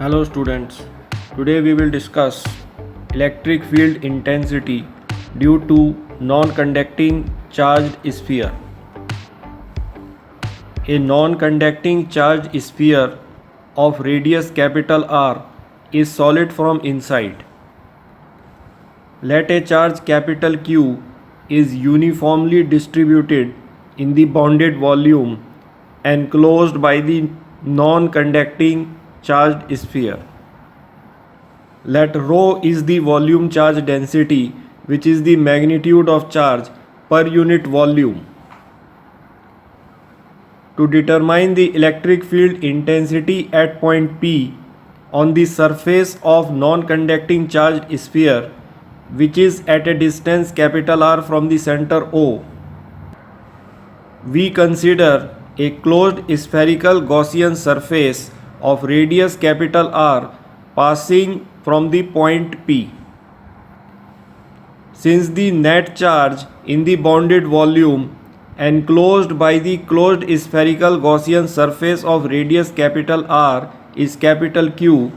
Hello students, today we will discuss electric field intensity due to non-conducting charged sphere. A non-conducting charged sphere of radius capital R is solid from inside. Let a charge capital Q is uniformly distributed in the bounded volume enclosed by the non-conducting charged sphere. Let ρ is the volume charge density, which is the magnitude of charge per unit volume. To determine the electric field intensity at point P on the surface of non-conducting charged sphere, which is at a distance capital R from the center O, we consider a closed spherical Gaussian surface of radius capital R passing from the point P. Since the net charge in the bounded volume enclosed by the closed spherical Gaussian surface of radius capital R is capital Q,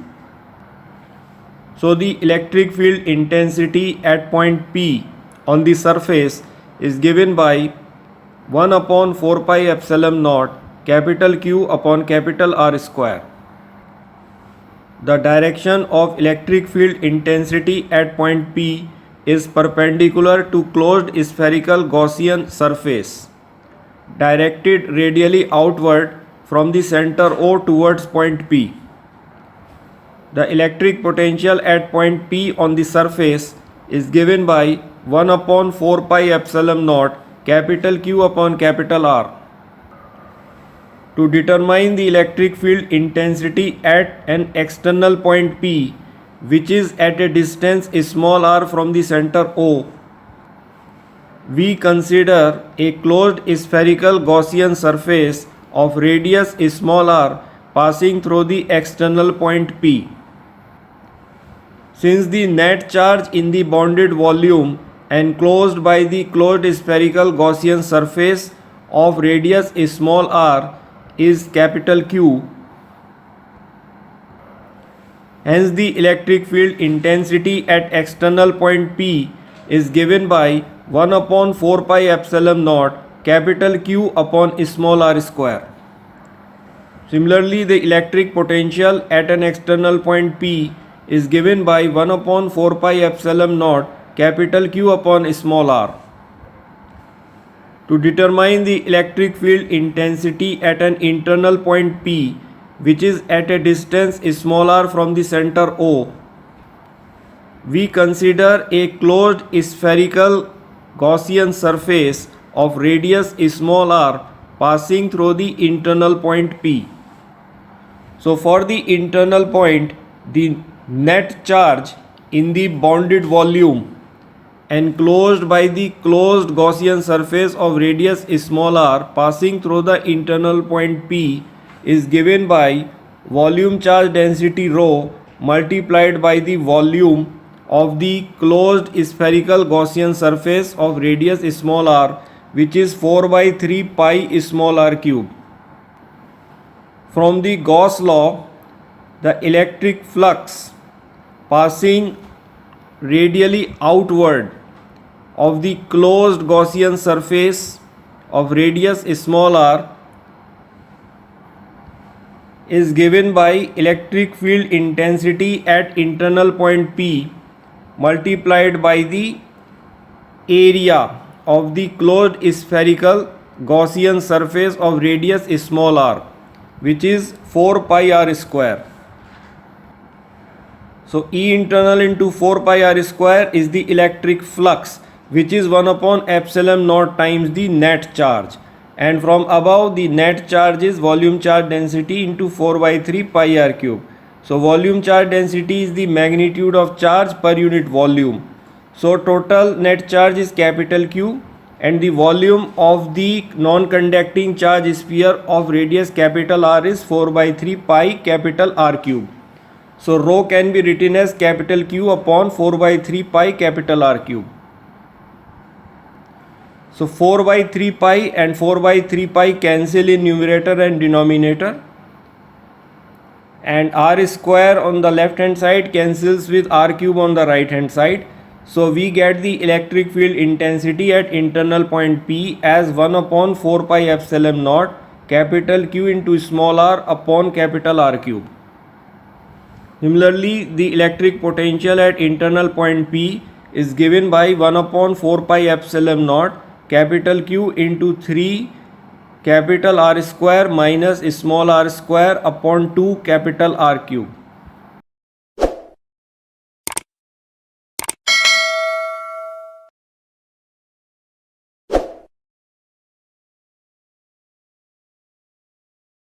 so the electric field intensity at point P on the surface is given by 1 upon 4 pi epsilon naught capital Q upon capital R square. The direction of electric field intensity at point P is perpendicular to closed spherical Gaussian surface, directed radially outward from the center O towards point P. The electric potential at point P on the surface is given by 1 upon 4 pi epsilon naught capital Q upon capital R. To determine the electric field intensity at an external point P, which is at a distance small r from the center O, we consider a closed spherical Gaussian surface of radius small r passing through the external point P. Since the net charge in the bounded volume enclosed by the closed spherical Gaussian surface of radius small r is capital Q, hence the electric field intensity at external point P is given by 1 upon 4 pi epsilon naught capital Q upon small r square. Similarly, the electric potential at an external point P is given by 1 upon 4 pi epsilon naught capital Q upon small r. To determine the electric field intensity at an internal point P, which is at a distance small r from the center O, we consider a closed spherical Gaussian surface of radius small r passing through the internal point P. So for the internal point, the net charge in the bounded volume enclosed by the closed Gaussian surface of radius small r passing through the internal point P is given by volume charge density ρ multiplied by the volume of the closed spherical Gaussian surface of radius small r, which is 4 by 3 pi small r cube. From the Gauss law, the electric flux passing radially outward of the closed Gaussian surface of radius small r is given by electric field intensity at internal point P multiplied by the area of the closed spherical Gaussian surface of radius small r, which is 4 pi r square. So E internal into 4 pi r square is the electric flux, which is 1 upon epsilon naught times the net charge, and from above the net charge is volume charge density into 4 by 3 pi r cube. So volume charge density is the magnitude of charge per unit volume. So total net charge is capital Q, and the volume of the non-conducting charge sphere of radius capital R is 4 by 3 pi capital R cube. So ρ can be written as capital Q upon 4 by 3 pi capital R cube. So 4 by 3 pi and 4 by 3 pi cancel in numerator and denominator. and r square on the left hand side cancels with r cube on the right hand side. So we get the electric field intensity at internal point P as 1 upon 4 pi epsilon naught capital Q into small r upon capital R cube. Similarly, the electric potential at internal point P is given by 1 upon 4 pi epsilon naught capital Q into 3 capital R square minus small r square upon 2 capital R cube.